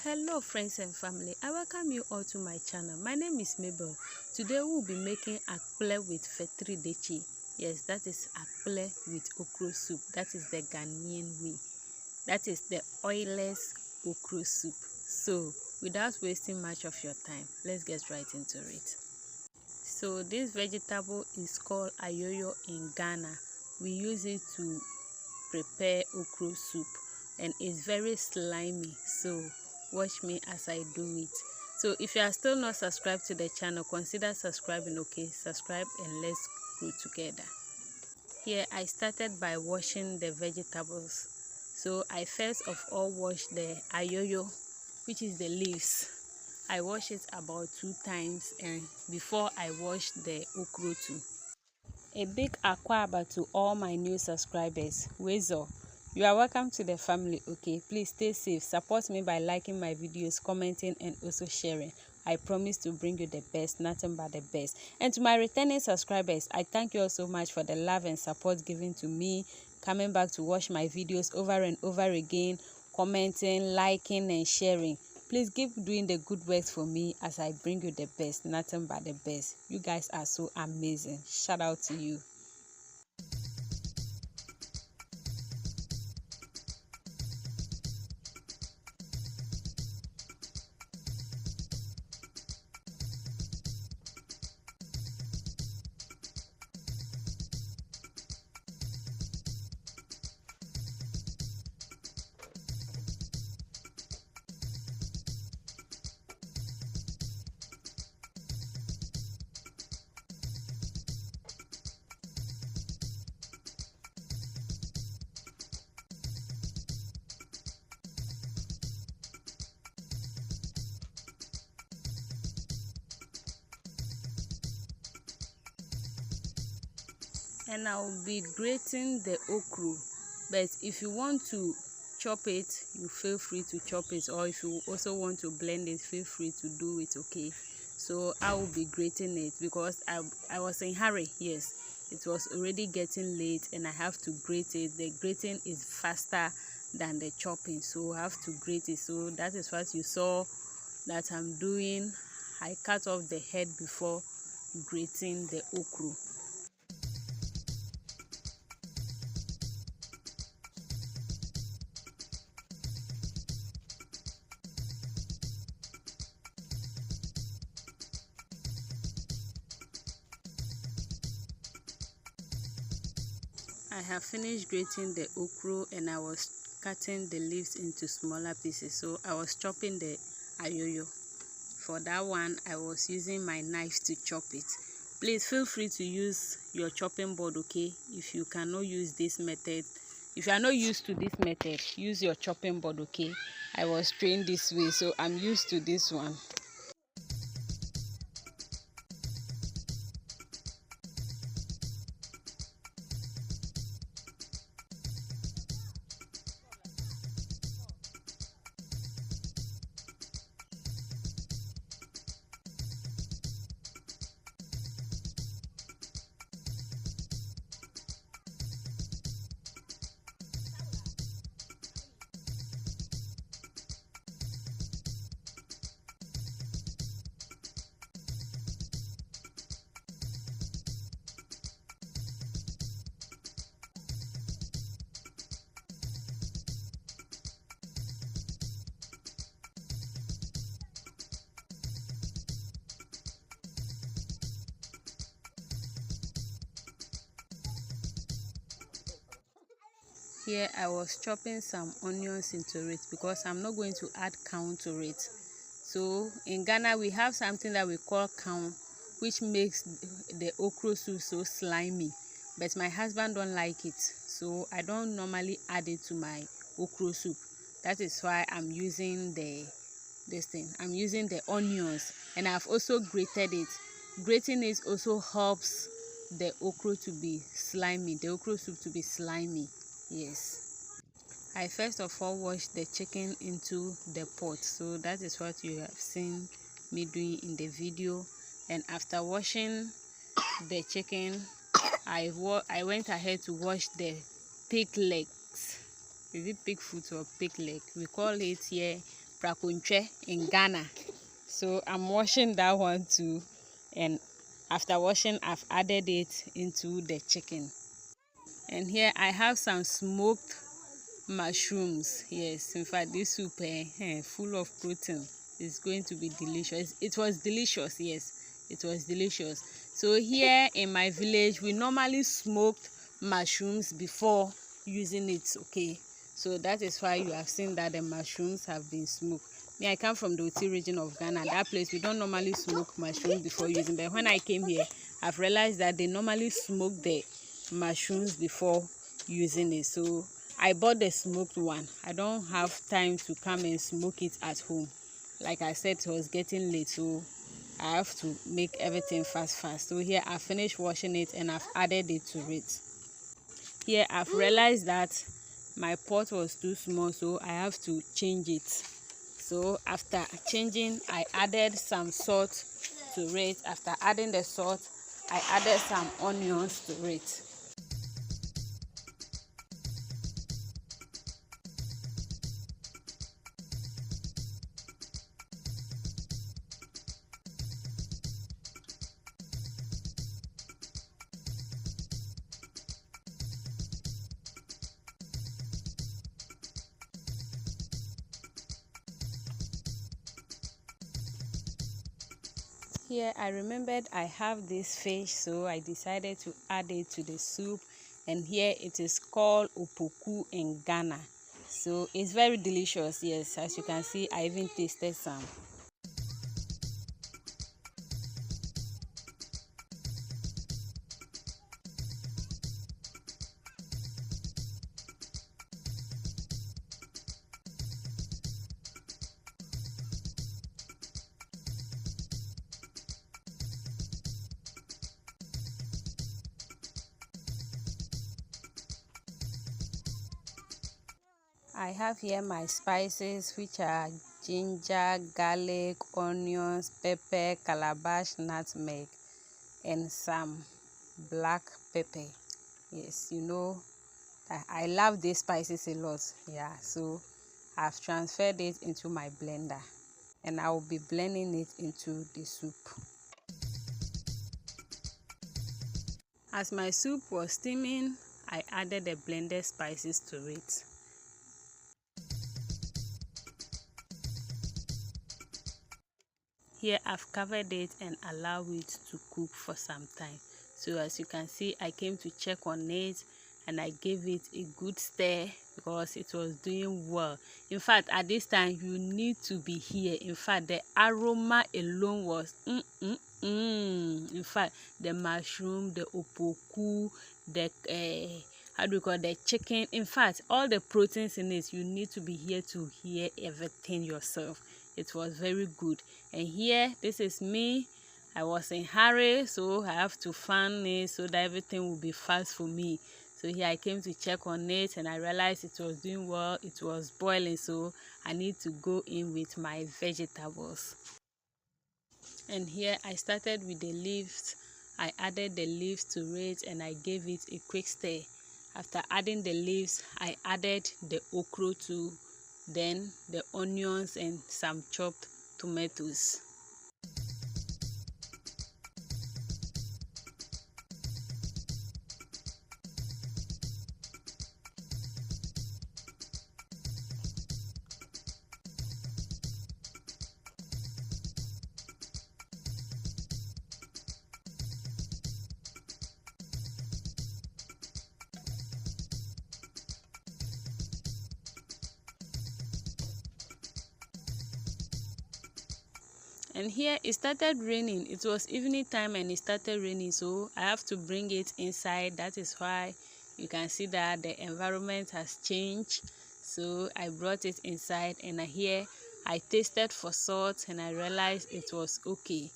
Hello friends and family, I welcome you all to my channel. My name is Mabel. Today we'll be making akple with fetri dechi. Yes, that is akple with okro soup. That is the Ghanaian way. That is the oilless okro soup. So without wasting much of your time, let's get right into it. So this vegetable is called ayoyo in Ghana. We use it to prepare okro soup and it's very slimy, so watch me as I do it. So if you are still not subscribed to the channel, consider subscribing. Okay, subscribe and let's grow together. Here I started by washing the vegetables. So I first of all wash the ayoyo, which is the leaves. I wash it about 2 times and before I wash the okro too. A big akwaba to all my new subscribers. Wezo, you are welcome to the family. Okay, please stay safe. Support me by liking my videos, commenting and also sharing. I promise to bring you the best, nothing but the best. And to my returning subscribers, I thank you all so much for the love and support given to me, coming back to watch my videos over and over again, commenting, liking and sharing. Please keep doing the good works for me as I bring you the best, nothing but the best. You guys are so amazing. Shout out to you. And I will be grating the okra, but if you want to chop it, you feel free to chop it, or if you also want to blend it, feel free to do it. Okay, so I will be grating it because I was in hurry. Yes, it was already getting late and I have to grate it. The grating is faster than the chopping, so I have to grate it. So that is what you saw that I'm doing. I cut off the head before grating the okra. I have finished grating the okra and I was cutting the leaves into smaller pieces. So I was chopping the ayoyo. For that one, I was using my knife to chop it. Please feel free to use your chopping board, okay? If you cannot use this method, if you are not used to this method, use your chopping board, okay? I was trained this way, so I'm used to this one. Here I was chopping some onions into it because I'm not going to add count to it. So in Ghana we have something that we call count, which makes the okra soup so slimy, but my husband don't like it, so I don't normally add it to my okra soup. That is why I'm using I'm using the onions, and I've also grated it. Grating it also helps the okra to be slimy, the okra soup to be slimy. Yes, I first of all washed the chicken into the pot, so that is what you have seen me doing in the video. And after washing the chicken, I went ahead to wash the pig legs. Is it pig foot or pig leg? We call it here braconche in Ghana. So I'm washing that one too, and after washing I've added it into the chicken. And here I have some smoked mushrooms. Yes, in fact this soup full of protein. It's going to be delicious. It was delicious. Yes, it was delicious. So here in my village we normally smoked mushrooms before using it. Okay, so that is why you have seen that the mushrooms have been smoked. Me, I come from the Oti region of Ghana. That place we don't normally smoke mushrooms before using, but when I came here I've realized that they normally smoke the mushrooms before using it. So I bought the smoked one. I don't have time to come and smoke it at home. Like I said, it was getting late, so I have to make everything fast. So here I finished washing it and I've added it to it. Here I've realized that my pot was too small, so I have to change it. So after changing, I added some salt to it. After adding the salt, I added some onions to it. Here I remembered I have this fish, so I decided to add it to the soup, and here it is called opoku in Ghana. So it's very delicious. Yes, as you can see, I even tasted some. I have here my spices, which are ginger, garlic, onions, pepper, calabash, nutmeg, and some black pepper. Yes, you know, I love these spices a lot. Yeah, so I've transferred it into my blender and I will be blending it into the soup. As my soup was steaming, I added the blended spices to it. Here I've covered it and allowed it to cook for some time. So as you can see, I came to check on it and I gave it a good stir because it was doing well. In fact, at this time you need to be here. In fact, the aroma alone was in fact, the mushroom, the opoku, the how do you call the chicken, in fact all the proteins in it, you need to be here to hear everything yourself. It was very good. And here, this is me. I was in hurry, so I have to fan it so that everything will be fast for me. So here I came to check on it and I realized it was doing well. It was boiling, so I need to go in with my vegetables. And here I started with the leaves. I added the leaves to it and I gave it a quick stir. After adding the leaves, I added the okro too, then the onions and some chopped tomatoes. And here it started raining. It was evening time and it started raining, so I have to bring it inside. That is why you can see that the environment has changed. So I brought it inside and here I tasted for salt and I realized it was okay.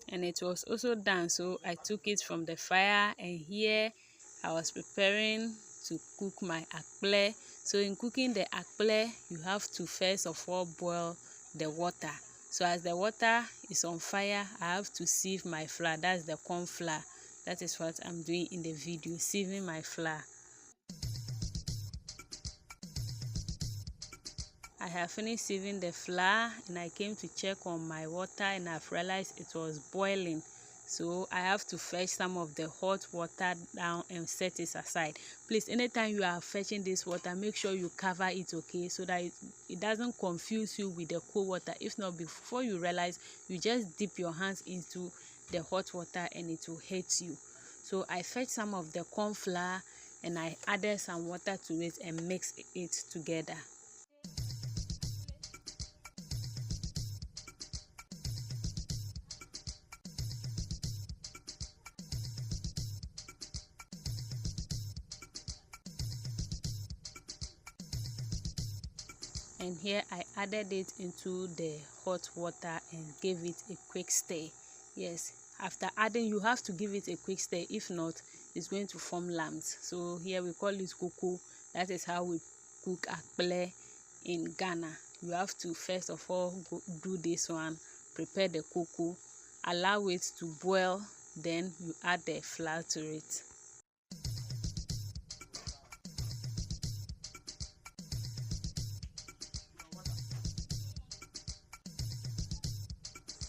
And it was also done, so I took it from the fire and here I was preparing to cook my akple. So in cooking the akple, you have to first of all boil the water. So as the water is on fire, I have to sieve my flour. That's the corn flour. That is what I'm doing in the video, sieving my flour. I have finished sieving the flour, and I came to check on my water, and I've realized it was boiling. So I have to fetch some of the hot water down and set it aside. Please, anytime you are fetching this water, make sure you cover it, okay, so that it doesn't confuse you with the cold water. If not, before you realize, you just dip your hands into the hot water and it will hurt you. So I fetched some of the corn flour and I added some water to it and mixed it together. And here I added it into the hot water and gave it a quick stir. Yes, after adding, you have to give it a quick stir. If not, it's going to form lumps. So here we call it cocoa. That is how we cook akple in Ghana. You have to first of all do this one, prepare the cocoa, allow it to boil, then you add the flour to it.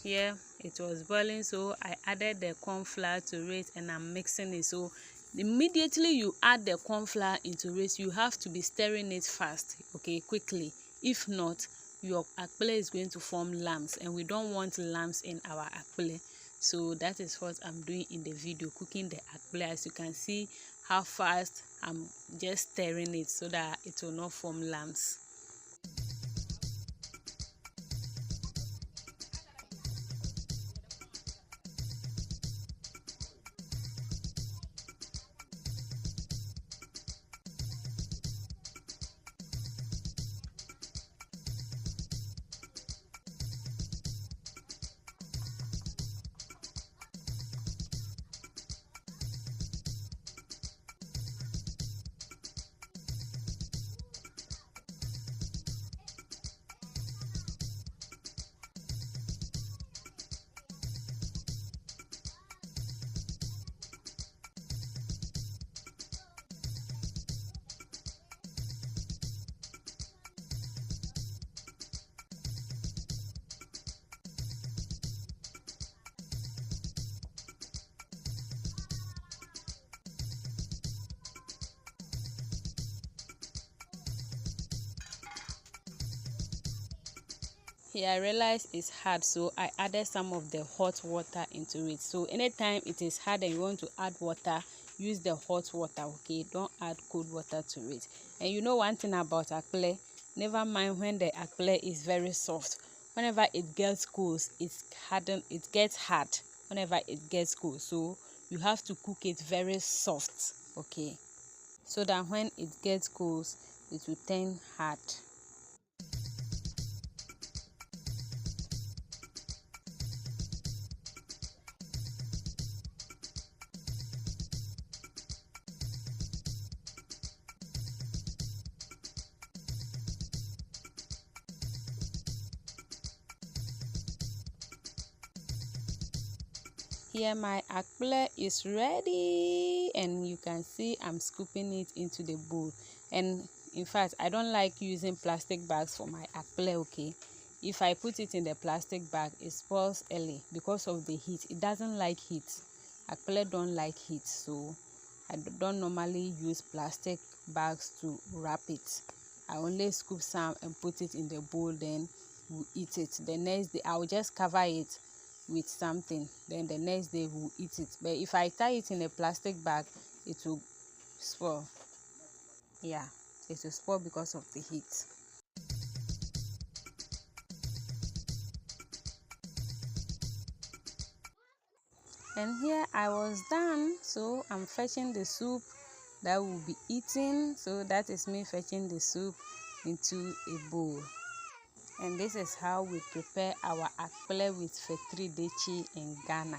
Here it was boiling, so I added the corn flour to it and I'm mixing it. So immediately you add the corn flour into it, you have to be stirring it fast, okay, quickly. If not, your akple is going to form lumps, and we don't want lumps in our akple. So that is what I'm doing in the video, cooking the akple. As you can see how fast I'm just stirring it so that it will not form lumps. Here I realized it's hard, so I added some of the hot water into it. So anytime it is hard and you want to add water, use the hot water, okay? Don't add cold water to it. And you know one thing about akple, never mind when the akple is very soft. Whenever it gets cold, it gets hard. Whenever it gets cold, so you have to cook it very soft, okay? So that when it gets cold, it will turn hard. Here my akple is ready, and you can see I'm scooping it into the bowl. And in fact, I don't like using plastic bags for my akple, okay? If I put it in the plastic bag, it spoils early because of the heat. It doesn't like heat. Akple don't like heat, so I don't normally use plastic bags to wrap it. I only scoop some and put it in the bowl, then we'll eat it. The next day I will just cover it with something, then the next day we'll eat it. But if I tie it in a plastic bag, it will spoil. Yeah, it will spoil because of the heat. And here I was done, so I'm fetching the soup that we'll be eating. So that is me fetching the soup into a bowl. And this is how we prepare our akple with fetri dechi in Ghana.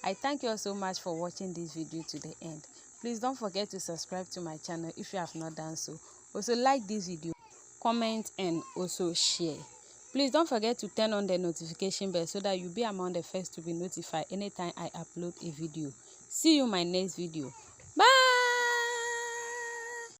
I thank you all so much for watching this video to the end. Please don't forget to subscribe to my channel if you have not done so. Also like this video, comment, and also share. Please don't forget to turn on the notification bell so that you'll be among the first to be notified anytime I upload a video. See you in my next video.